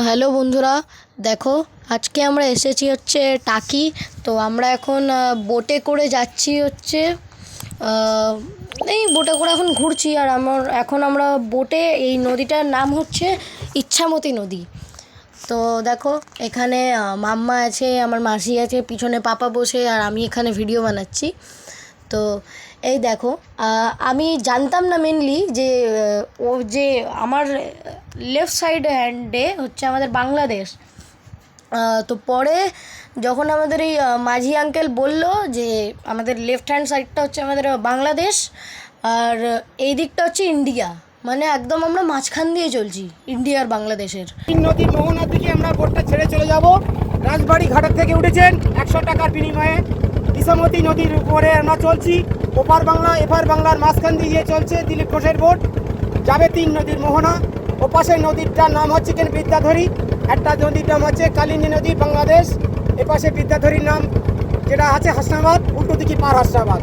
Hello বন্ধুরা, দেখো আজকে আমরা এসেছি হচ্ছে টাকি। তো আমরা এখন বোটে করে যাচ্ছি হচ্ছে এই বোটে করে এখন ঘুরছি। আর এখন আমরা বোটে, এই নদীটার নাম হচ্ছে ইচ্ছামতি নদী। তো দেখো এখানে মাম্মা আছে, আমার মাসি আছে, পিছনে পাপা বসে, আর আমি এখানে ভিডিও বানাচ্ছি। তো এই দেখো, আমি জানতাম না মেনলি যে ও যে আমার লেফট সাইড হ্যান্ডে হচ্ছে আমাদের বাংলাদেশ। তো পরে যখন আমাদের এই মাঝি আঙ্কেল বলল যে আমাদের লেফট হ্যান্ড সাইডটা হচ্ছে আমাদের বাংলাদেশ, আর এই দিকটা হচ্ছে ইন্ডিয়া, মানে একদম আমরা মাঝখান দিয়ে চলছি ইন্ডিয়া আর বাংলাদেশের। নদীর মোহনার দিকে আমরা বোটটা ছেড়ে চলে যাব। রাজবাড়ি ঘাটের থেকে উঠেছেন 100 টাকার বিনিময়ে। ইছামতি নদীর উপরে আমরা চলছি। ওপার বাংলা এপার বাংলার মাঝখান দিয়ে চলছে দিলীপ ঘোষের বোট, যাবে 3 নদীর মোহনা। ওপাশের নদীটার নাম হচ্ছে কেন বিদ্যাধরী, একটা নদীর নাম হচ্ছে কালিন্দী নদী বাংলাদেশ, এপাশে বিদ্যাধরীর নাম যেটা আছে হাসনাবাদ, উল্টো দিকে পার হাসনাবাদ।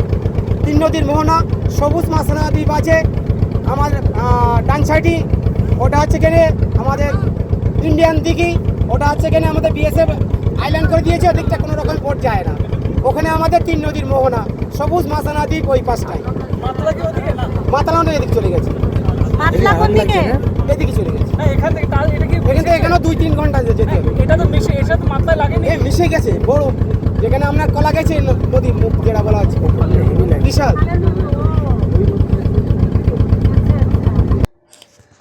3 নদীর মোহনা, সবুজ মাছনা দ্বীপ আছে আমার ডান সাইডে, ওটা হচ্ছে কেনে আমাদের ইন্ডিয়ান দিঘি, ওটা হচ্ছে কেনে আমাদের বিএসএফ আইল্যান্ড করে দিয়েছে, ওদিকটা কোনো রকম বোট যায় না। ওখানে আমাদের 3 নদীর মোহনা, সবুজ মাছনা দ্বীপ ওই পাশটায়। মাতলা নদী এদিকে চলে গেছে, এদিকে চলে গেছে। এখান থেকে এখানে 2-3 ঘন্টা যেতে হবে। এটা তো মাথায় লাগেনি, মিশে গেছে বড়, যেখানে আপনার কলা গেছে নদীর মুখ যেটা বলা হচ্ছে বিশাল।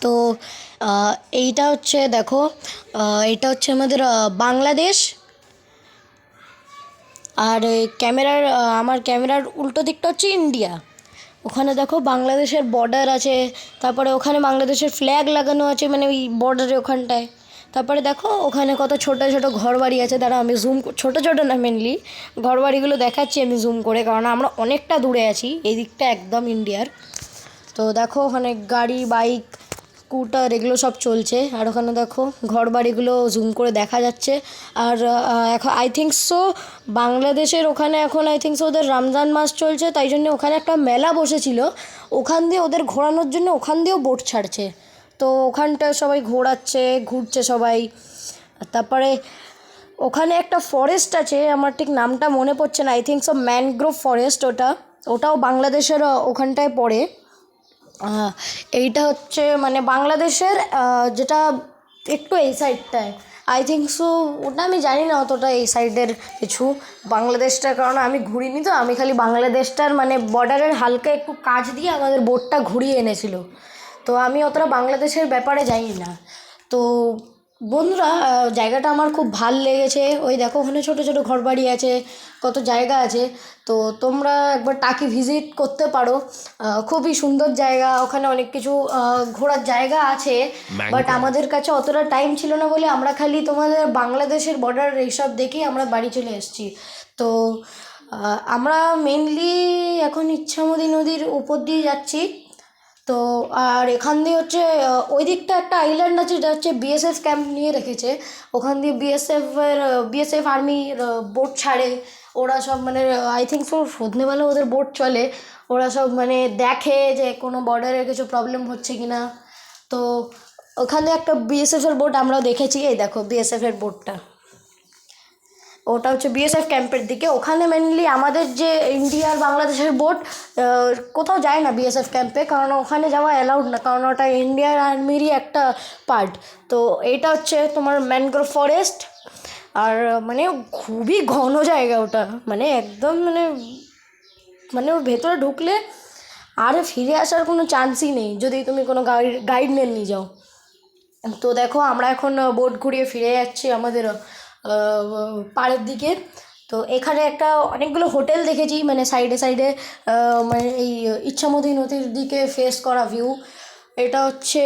তো এইটা হচ্ছে দেখো, এটা হচ্ছে আমাদের বাংলাদেশ। আর আমার ক্যামেরার উল্টো দিকটা হচ্ছে ইন্ডিয়া। ওখানে দেখো বাংলাদেশের বর্ডার আছে, তারপরে ওখানে বাংলাদেশের ফ্ল্যাগ লাগানো আছে, মানে ওই বর্ডারে ওখানটায়। তারপরে দেখো ওখানে কত ছোটো ছোটো ঘর বাড়ি আছে, দাঁড়া আমি ছোটো ছোটো না, মেনলি ঘর বাড়িগুলো দেখাচ্ছি আমি জুম করে, কারণ আমরা অনেকটা দূরে আছি এই দিকটা একদম ইন্ডিয়ার। তো দেখো ওখানে গাড়ি, বাইক, স্কুটার এগুলো সব চলছে, আর ওখানে দেখো ঘর বাড়িগুলো জুম করে দেখা যাচ্ছে। আর এখন আই থিঙ্ক সো বাংলাদেশের ওখানে এখন আই থিঙ্ক সো ওদের রমজান মাস চলছে, তাই জন্য ওখানে একটা মেলা বসেছিল, ওখান দিয়ে ওদের ঘোরানোর জন্য ওখান দিয়েও বোট ছাড়ছে। তো ওখানটায় সবাই ঘুরছে সবাই। তারপরে ওখানে একটা ফরেস্ট আছে, আমার ঠিক নামটা মনে পড়ছে না, I think so mangrove forest, ওটাও বাংলাদেশের ওখানটায় পড়ে। এইটা হচ্ছে মানে বাংলাদেশের যেটা একটু এই সাইডটায়, আই থিঙ্ক সো ওটা আমি জানি না অতটা এই সাইডের কিছু বাংলাদেশটার, কারণ আমি ঘুরিনি, তো আমি খালি বাংলাদেশটার মানে বর্ডারের হালকা একটু কাজ দিয়ে আমাদের বোটটা ঘুরিয়ে এনেছিল, তো আমি অতটা বাংলাদেশের ব্যাপারে জানি না। তো বন্ধুরা, জায়গাটা আমার খুব ভাল লেগেছে। ওই দেখো ওখানে ছোটো ছোটো ঘরবাড়ি আছে, কত জায়গা আছে। তো তোমরা একবার টাকি ভিজিট করতে পারো, খুবই সুন্দর জায়গা। ওখানে অনেক কিছু ঘোরার জায়গা আছে, বাট আমাদের কাছে অতটা টাইম ছিল না বলে আমরা খালি তোমাদের বাংলাদেশের বর্ডার এইসব দেখেই আমরা বাড়ি চলে এসেছি। তো আমরা মেনলি এখন ইচ্ছামতি নদীর উপর দিয়ে যাচ্ছি। তো আর এখান দিয়ে হচ্ছে ওই দিকটা একটা আইল্যান্ড আছে, যেটা হচ্ছে বিএসএফ ক্যাম্প নিয়ে রেখেছে। ওখান দিয়ে বিএসএফ আর্মির বোট ছাড়ে, ওরা সব মানে আই থিঙ্ক সন্ধ্যেবেলা ওদের বোট চলে, ওরা সব মানে দেখে যে কোনো বর্ডারের কিছু প্রবলেম হচ্ছে কি না। তো ওখানে একটা বিএসএফের বোট আমরাও দেখেছি, এই দেখো বিএসএফের বোটটা, ওটা হচ্ছে বিএসএফ ক্যাম্পের দিকে। ওখানে মেনলি আমাদের যে ইন্ডিয়া আর বাংলাদেশের বোট কোথাও যায় না বিএসএফ ক্যাম্পে, কারণ ওখানে যাওয়া অ্যালাউড না, কারণ ওটা ইন্ডিয়ার আর্মিরই একটা পার্ট। তো এইটা হচ্ছে তোমার ম্যানগ্রোভ ফরেস্ট, আর মানে খুবই ঘন জায়গা ওটা, মানে একদম মানে মানে ওর ভেতরে ঢুকলে আর ফিরে আসার কোনো চান্সই নেই যদি তুমি কোনো গাইড নিয়ে যাও। তো দেখো আমরা এখন বোট ঘুরিয়ে ফিরে যাচ্ছি আমাদের পাড়ের দিকে। তো এখানে একটা অনেকগুলো হোটেল দেখেছি, মানে সাইডে সাইডে, মানে এই ইচ্ছামতি নদীর দিকে ফেস করা ভিউ। এটা হচ্ছে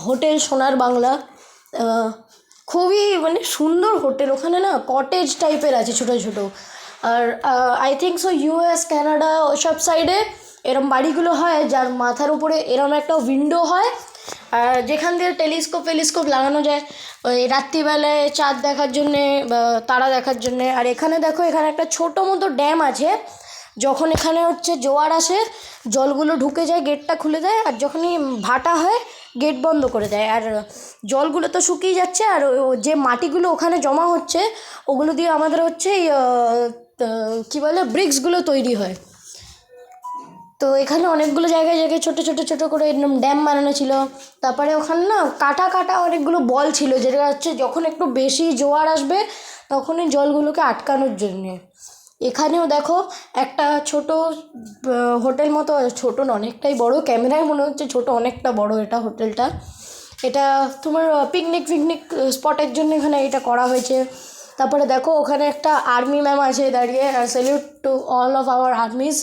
হোটেল সোনার বাংলা, খুবই মানে সুন্দর হোটেল। ওখানে না কটেজ টাইপের আছে ছোটো ছোটো, আর I think so US, Canada ওসব সাইডে এরম বাড়িগুলো হয় যার মাথার উপরে এরম একটা উইন্ডো হয়, আর যেখান দিয়ে টেলিস্কোপ লাগানো যায় ওই রাত্রিবেলায় চাঁদ দেখার জন্যে বা তারা দেখার জন্যে। আর এখানে দেখো, এখানে একটা ছোটো মতো ড্যাম আছে, যখন এখানে হচ্ছে জোয়ার আসে জলগুলো ঢুকে যায়, গেটটা খুলে দেয়, আর যখনই ভাটা হয় গেট বন্ধ করে দেয়। আর জলগুলো তো শুকিয়ে যাচ্ছে, আর যে মাটিগুলো ওখানে জমা হচ্ছে ওগুলো দিয়ে আমাদের হচ্ছে কী বলে ব্রিক্সগুলো তৈরি হয়। তো এখানে অনেকগুলো জায়গায় জায়গায় ছোটো ছোটো ছোটো করে এরকম ড্যাম বানানো ছিল। তারপরে ওখানে না কাটা কাটা অনেকগুলো বল ছিল, যেটা হচ্ছে যখন একটু বেশি জোয়ার আসবে তখন এই জলগুলোকে আটকানোর জন্যে। এখানেও দেখো একটা ছোট হোটেল মতো, ছোটো না অনেকটাই বড়, ক্যামেরায় মনে হচ্ছে ছোট, অনেকটা বড় এটা হোটেলটা। এটা তোমার পিকনিক স্পটের জন্য এখানে এটা করা হয়েছে। তারপরে দেখো ওখানে একটা আর্মি ম্যাম আছে দাঁড়িয়ে, আর salute to all of our armies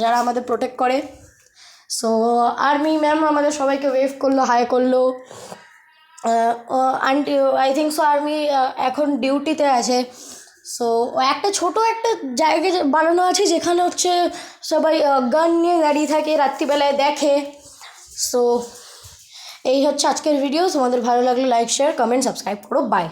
যারা আমাদের প্রোটেক্ট করে। সো আর্মি ম্যাম আমাদের সবাইকে ওয়েভ করলো, হাই করলো। Aunty I think so army এখন ডিউটিতে আছে। সো একটা ছোট একটা জায়গা বানানো আছে যেখানে হচ্ছে সবাই গান নিয়ে দাঁড়িয়ে থাকে, রাত্রিবেলায় দেখে। সো এই হচ্ছে আজকের ভিডিও। তোমাদের ভালো লাগলে লাইক, শেয়ার, কমেন্ট, সাবস্ক্রাইব করো। বাই।